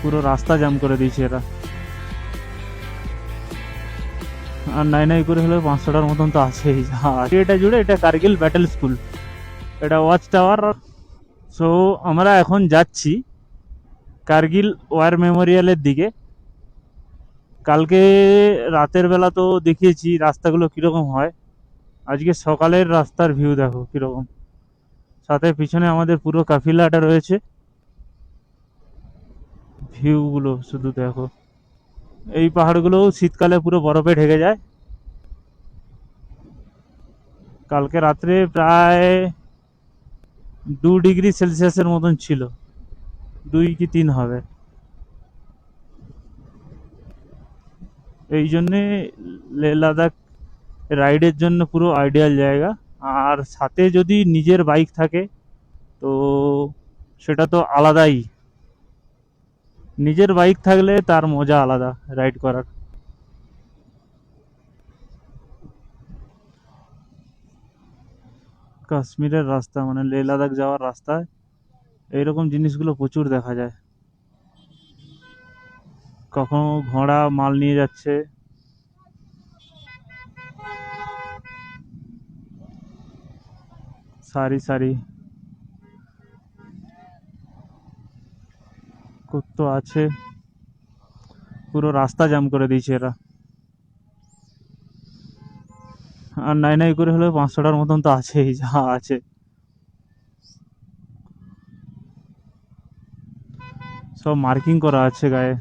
পুরো রাস্তা জ্যাম করে দিয়েছে এরা। আর নাই নাই করে হলেও 500টার মতন তো আছেই। এটা জুড়ে এটা কার্গিল ব্যাটেল স্কুল, এটা ওয়াচ টাওয়ার। সো আমরা এখন যাচ্ছি কার্গিল ওয়ার মেমোরিয়ালের দিকে। কালকে রাতের বেলা তো দেখিয়েছি রাস্তাগুলো কিরকম হয়, আজকে সকালের রাস্তার ভিউ দেখো কিরকম। সাথে পিছনে আমাদের পুরো কাফিলাটা রয়েছে, ভিউগুলো শুধু দেখো। এই পাহাড়গুলো শীতকালে পুরো বরফে ঢেকে যায়। কালকে রাত্রে প্রায় 2 ডিগ্রি সেলসিয়াসের মতন ছিল, 2 কি 3 হবে। এই জন্যে লেহ লাদাখ রাইডের জন্য পুরো আইডিয়াল জায়গা। আর সাথে যদি নিজের বাইক থাকে তো সেটা তো আলাদাই, নিজের বাইক থাকলে তার মজা আলাদা রাইড করার। কাশ্মীরের রাস্তা মানে লেহ লাদাখ যাওয়ার রাস্তায় এইরকম জিনিসগুলো প্রচুর দেখা যায়। কখনো ঘোড়া মাল নিয়ে যাচ্ছে, সারি সারি কত আছে, পুরো রাস্তা জ্যাম করে দিয়েছে এরা। আর নাই নাই করে হলেও 500টার মতন তো আছেই, যা আছে। সব মার্কিং করা আছে গায়ে,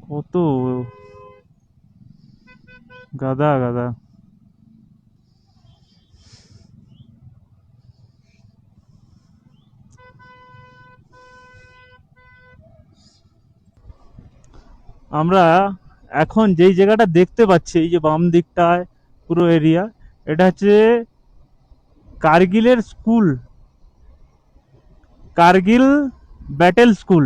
কত গাদা গাদা। আমরা এখন যেই জায়গাটা দেখতে পাচ্ছি, এই যে বাম দিকটায় পুরো এরিয়া, এটা হচ্ছে কার্গিলের স্কুল, কার্গিল ব্যাটেল স্কুল।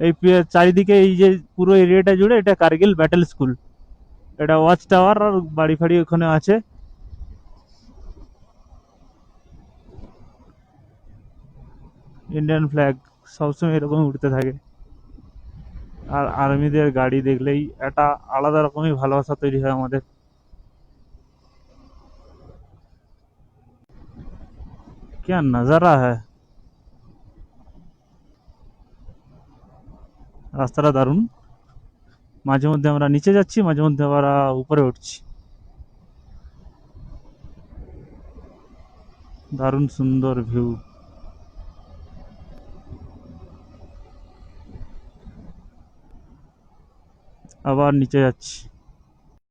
এই চারিদিকে এই যে পুরো এরিয়াটা জুড়ে এটা কার্গিল ব্যাটেল স্কুল। এটা ওয়াচ টাওয়ার আর বাড়ি ফাড়ি ওখানে আছে। ইন্ডিয়ান ফ্ল্যাগ সবসময় এরকম উঠতে থাকে। আর আর্মিদের গাড়ি দেখলেই একটা আলাদা রকমই ভালোবাসা তৈরি হয় আমাদের। क्या नजारा है, রাস্তাটা দারুণ। মাঝে মধ্যে আমরা নিচে যাচ্ছি, মাঝে মধ্যে আমরা উপরে উঠছি, দারুণ সুন্দর ভিউ। আবার নিচে যাচ্ছি।